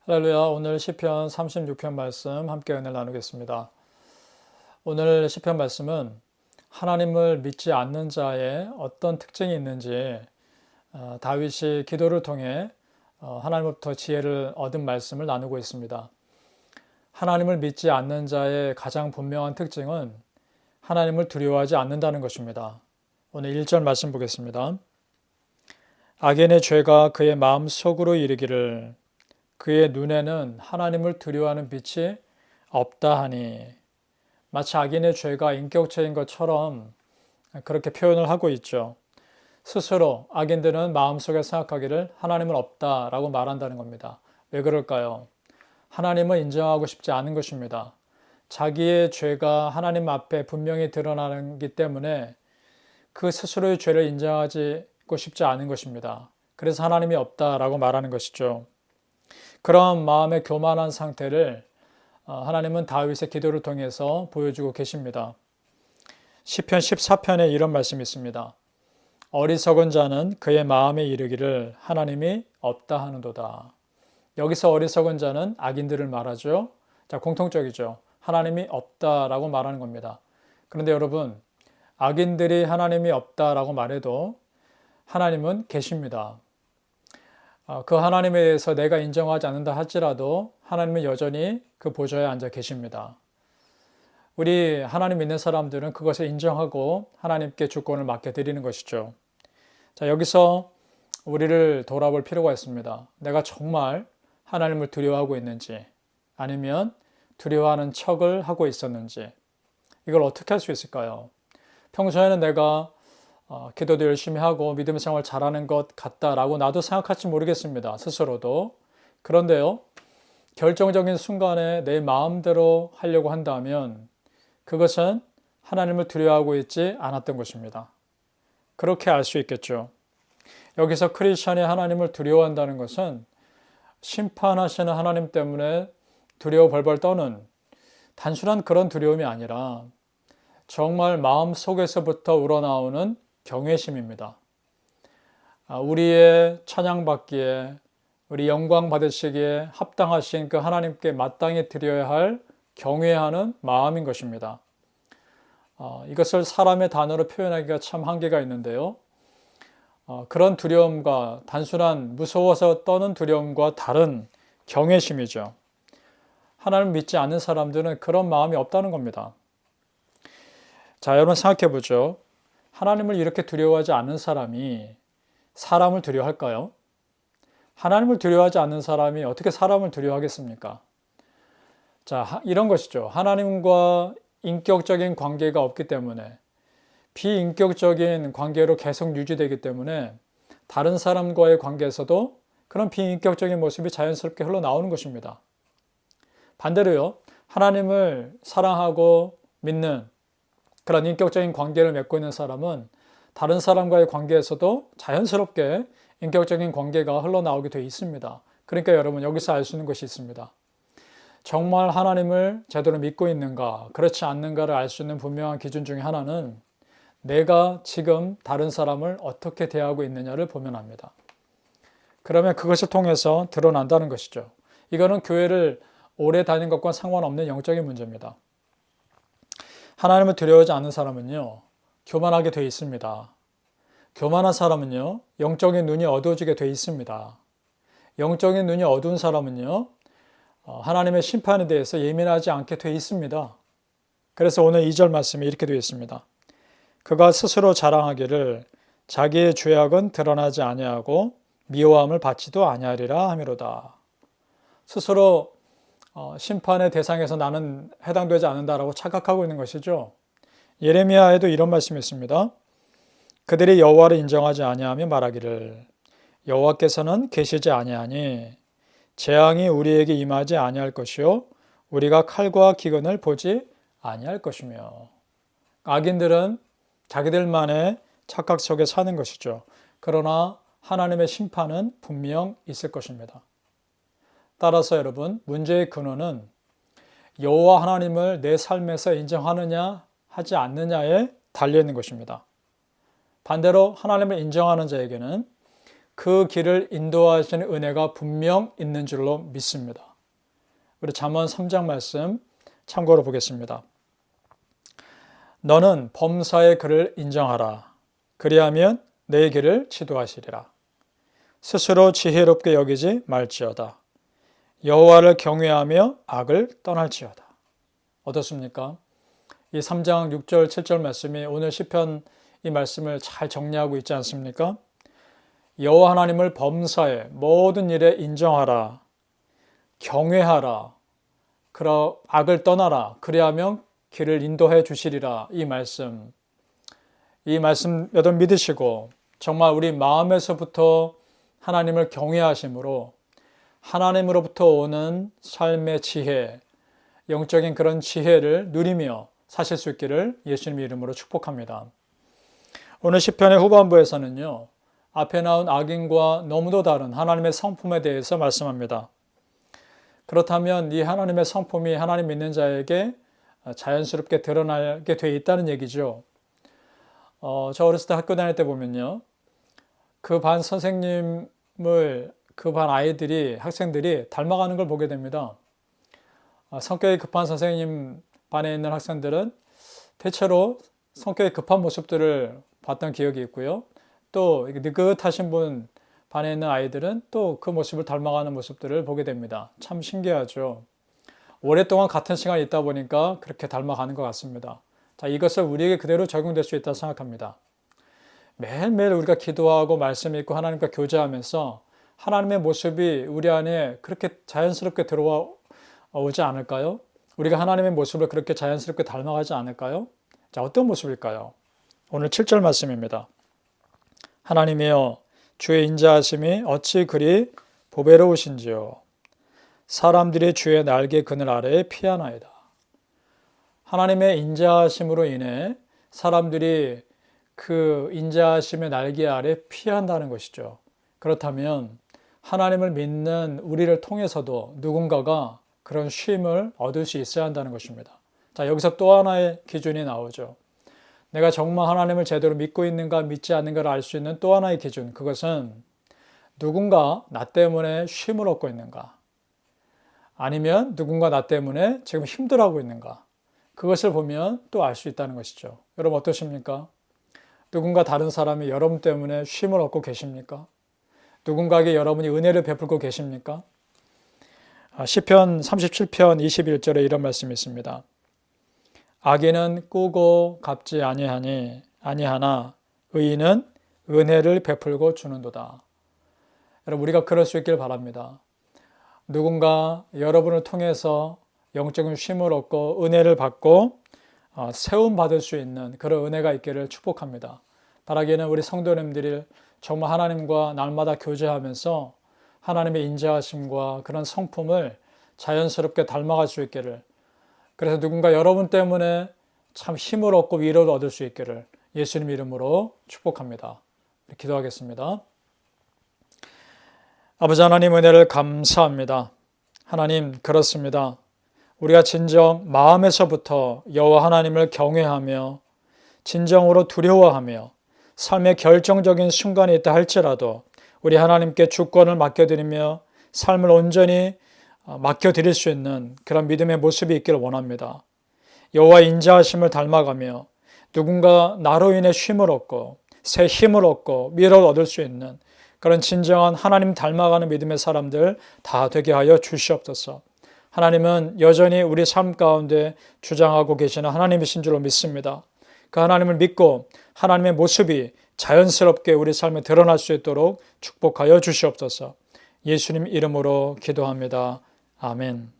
할렐루야. 오늘 시편 36편 말씀 함께 은혜를 나누겠습니다. 오늘 시편 말씀은 하나님을 믿지 않는 자의 어떤 특징이 있는지 다윗이 기도를 통해 하나님으로부터 지혜를 얻은 말씀을 나누고 있습니다. 하나님을 믿지 않는 자의 가장 분명한 특징은 하나님을 두려워하지 않는다는 것입니다. 오늘 1절 말씀 보겠습니다. 악인의 죄가 그의 마음 속으로 이르기를 그의 눈에는 하나님을 두려워하는 빛이 없다 하니, 마치 악인의 죄가 인격체인 것처럼 그렇게 표현을 하고 있죠. 스스로 악인들은 마음속에 생각하기를 하나님은 없다라고 말한다는 겁니다. 왜 그럴까요? 하나님을 인정하고 싶지 않은 것입니다. 자기의 죄가 하나님 앞에 분명히 드러나기 때문에 그 스스로의 죄를 인정하고 싶지 않은 것입니다. 그래서 하나님이 없다라고 말하는 것이죠. 그런 마음의 교만한 상태를 하나님은 다윗의 기도를 통해서 보여주고 계십니다. 시편 14편에 이런 말씀이 있습니다. 어리석은 자는 그의 마음에 이르기를 하나님이 없다 하는도다. 여기서 어리석은 자는 악인들을 말하죠. 자, 공통적이죠. 하나님이 없다라고 말하는 겁니다. 그런데 여러분, 악인들이 하나님이 없다라고 말해도 하나님은 계십니다. 그 하나님에 대해서 내가 인정하지 않는다 할지라도 하나님은 여전히 그 보좌에 앉아 계십니다. 우리 하나님 믿는 사람들은 그것을 인정하고 하나님께 주권을 맡겨드리는 것이죠. 자, 여기서 우리를 돌아볼 필요가 있습니다. 내가 정말 하나님을 두려워하고 있는지, 아니면 두려워하는 척을 하고 있었는지, 이걸 어떻게 할 수 있을까요? 평소에는 내가 기도도 열심히 하고 믿음 생활 잘하는 것 같다라고 나도 생각할지 모르겠습니다. 스스로도. 그런데요, 결정적인 순간에 내 마음대로 하려고 한다면 그것은 하나님을 두려워하고 있지 않았던 것입니다. 그렇게 알 수 있겠죠. 여기서 크리스천이 하나님을 두려워한다는 것은 심판하시는 하나님 때문에 두려워 벌벌 떠는 단순한 그런 두려움이 아니라 정말 마음 속에서부터 우러나오는 경외심입니다. 우리의 찬양받기에, 우리 영광 받으시기에 합당하신 그 하나님께 마땅히 드려야 할 경외하는 마음인 것입니다. 이것을 사람의 단어로 표현하기가 참 한계가 있는데요. 그런 두려움과 단순한 무서워서 떠는 두려움과 다른 경외심이죠. 하나님을 믿지 않는 사람들은 그런 마음이 없다는 겁니다. 자, 여러분 생각해 보죠. 하나님을 이렇게 두려워하지 않는 사람이 사람을 두려워할까요? 하나님을 두려워하지 않는 사람이 어떻게 사람을 두려워하겠습니까? 자, 이런 것이죠. 하나님과 인격적인 관계가 없기 때문에, 비인격적인 관계로 계속 유지되기 때문에 다른 사람과의 관계에서도 그런 비인격적인 모습이 자연스럽게 흘러나오는 것입니다. 반대로요, 하나님을 사랑하고 믿는 그런 인격적인 관계를 맺고 있는 사람은 다른 사람과의 관계에서도 자연스럽게 인격적인 관계가 흘러나오게 되어 있습니다. 그러니까 여러분, 여기서 알 수 있는 것이 있습니다. 정말 하나님을 제대로 믿고 있는가, 그렇지 않는가를 알 수 있는 분명한 기준 중에 하나는 내가 지금 다른 사람을 어떻게 대하고 있느냐를 보면 합니다. 그러면 그것을 통해서 드러난다는 것이죠. 이거는 교회를 오래 다닌 것과 상관없는 영적인 문제입니다. 하나님을 두려워하지 않는 사람은요, 교만하게 되어 있습니다. 교만한 사람은요, 영적인 눈이 어두워지게 되어 있습니다. 영적인 눈이 어두운 사람은요, 하나님의 심판에 대해서 예민하지 않게 되어 있습니다. 그래서 오늘 2절 말씀에 이렇게 되어 있습니다. 그가 스스로 자랑하기를 자기의 죄악은 드러나지 아니하고 미워함을 받지도 아니하리라 하미로다. 스스로 심판의 대상에서 나는 해당되지 않는다라고 착각하고 있는 것이죠. 예레미야에도 이런 말씀이 있습니다. 그들이 여호와를 인정하지 아니하며 말하기를 여호와께서는 계시지 아니하니 재앙이 우리에게 임하지 아니할 것이요 우리가 칼과 기근을 보지 아니할 것이며. 악인들은 자기들만의 착각 속에 사는 것이죠. 그러나 하나님의 심판은 분명 있을 것입니다. 따라서 여러분, 문제의 근원은 여호와 하나님을 내 삶에서 인정하느냐 하지 않느냐에 달려있는 것입니다. 반대로 하나님을 인정하는 자에게는 그 길을 인도하시는 은혜가 분명 있는 줄로 믿습니다. 우리 잠언 3장 말씀 참고로 보겠습니다. 너는 범사의 그를 인정하라. 그리하면 내 길을 지도하시리라. 스스로 지혜롭게 여기지 말지어다. 여호와를 경외하며 악을 떠날지어다. 어떻습니까? 이 3장 6절 7절 말씀이 오늘 시편 이 말씀을 잘 정리하고 있지 않습니까? 여호와 하나님을 범사에 모든 일에 인정하라. 경외하라. 악을 떠나라. 그리하면 길을 인도해 주시리라. 이 말씀 여러분 믿으시고 정말 우리 마음에서부터 하나님을 경외하심으로 하나님으로부터 오는 삶의 지혜, 영적인 그런 지혜를 누리며 사실 수 있기를 예수님의 이름으로 축복합니다. 오늘 시편의 후반부에서는요, 앞에 나온 악인과 너무도 다른 하나님의 성품에 대해서 말씀합니다. 그렇다면 이 하나님의 성품이 하나님 믿는 자에게 자연스럽게 드러나게 돼 있다는 얘기죠. 저 어렸을 때 학교 다닐 때 보면요, 그 반 선생님을 그 반 학생들이 닮아가는 걸 보게 됩니다. 성격이 급한 선생님 반에 있는 학생들은 대체로 성격이 급한 모습들을 봤던 기억이 있고요. 또 느긋하신 분 반에 있는 아이들은 또 그 모습을 닮아가는 모습들을 보게 됩니다. 참 신기하죠. 오랫동안 같은 시간이 있다 보니까 그렇게 닮아가는 것 같습니다. 자, 이것을 우리에게 그대로 적용될 수 있다고 생각합니다. 매일매일 우리가 기도하고 말씀 읽고 하나님과 교제하면서 하나님의 모습이 우리 안에 그렇게 자연스럽게 들어오지 않을까요? 우리가 하나님의 모습을 그렇게 자연스럽게 닮아가지 않을까요? 자, 어떤 모습일까요? 오늘 7절 말씀입니다. 하나님이여 주의 인자하심이 어찌 그리 보배로우신지요. 사람들이 주의 날개 그늘 아래에 피하나이다. 하나님의 인자하심으로 인해 사람들이 그 인자하심의 날개 아래 피한다는 것이죠. 그렇다면 하나님을 믿는 우리를 통해서도 누군가가 그런 쉼을 얻을 수 있어야 한다는 것입니다. 자, 여기서 또 하나의 기준이 나오죠. 내가 정말 하나님을 제대로 믿고 있는가 믿지 않는가를 알 수 있는 또 하나의 기준. 그것은 누군가 나 때문에 쉼을 얻고 있는가, 아니면 누군가 나 때문에 지금 힘들어하고 있는가, 그것을 보면 또 알 수 있다는 것이죠. 여러분 어떠십니까? 누군가 다른 사람이 여러분 때문에 쉼을 얻고 계십니까? 누군가에게 여러분이 은혜를 베풀고 계십니까? 시편 37편 21절에 이런 말씀이 있습니다. 악인은 꾸고 갚지 아니하나 의인은 은혜를 베풀고 주는도다. 여러분 우리가 그럴 수 있길 바랍니다. 누군가 여러분을 통해서 영적인 쉼을 얻고 은혜를 받고 세움 받을 수 있는 그런 은혜가 있기를 축복합니다. 바라기는 우리 성도님들이 정말 하나님과 날마다 교제하면서 하나님의 인자하심과 그런 성품을 자연스럽게 닮아갈 수 있기를, 그래서 누군가 여러분 때문에 참 힘을 얻고 위로를 얻을 수 있기를 예수님 이름으로 축복합니다. 기도하겠습니다. 아버지 하나님 은혜를 감사합니다. 하나님 그렇습니다. 우리가 진정 마음에서부터 여호와 하나님을 경외하며 진정으로 두려워하며 삶의 결정적인 순간이 있다 할지라도 우리 하나님께 주권을 맡겨드리며 삶을 온전히 맡겨드릴 수 있는 그런 믿음의 모습이 있기를 원합니다. 여호와의 인자하심을 닮아가며 누군가 나로 인해 쉼을 얻고 새 힘을 얻고 위로를 얻을 수 있는 그런 진정한 하나님 닮아가는 믿음의 사람들 다 되게 하여 주시옵소서. 하나님은 여전히 우리 삶 가운데 주장하고 계시는 하나님이신 줄로 믿습니다. 그 하나님을 믿고 하나님의 모습이 자연스럽게 우리 삶에 드러날 수 있도록 축복하여 주시옵소서. 예수님 이름으로 기도합니다. 아멘.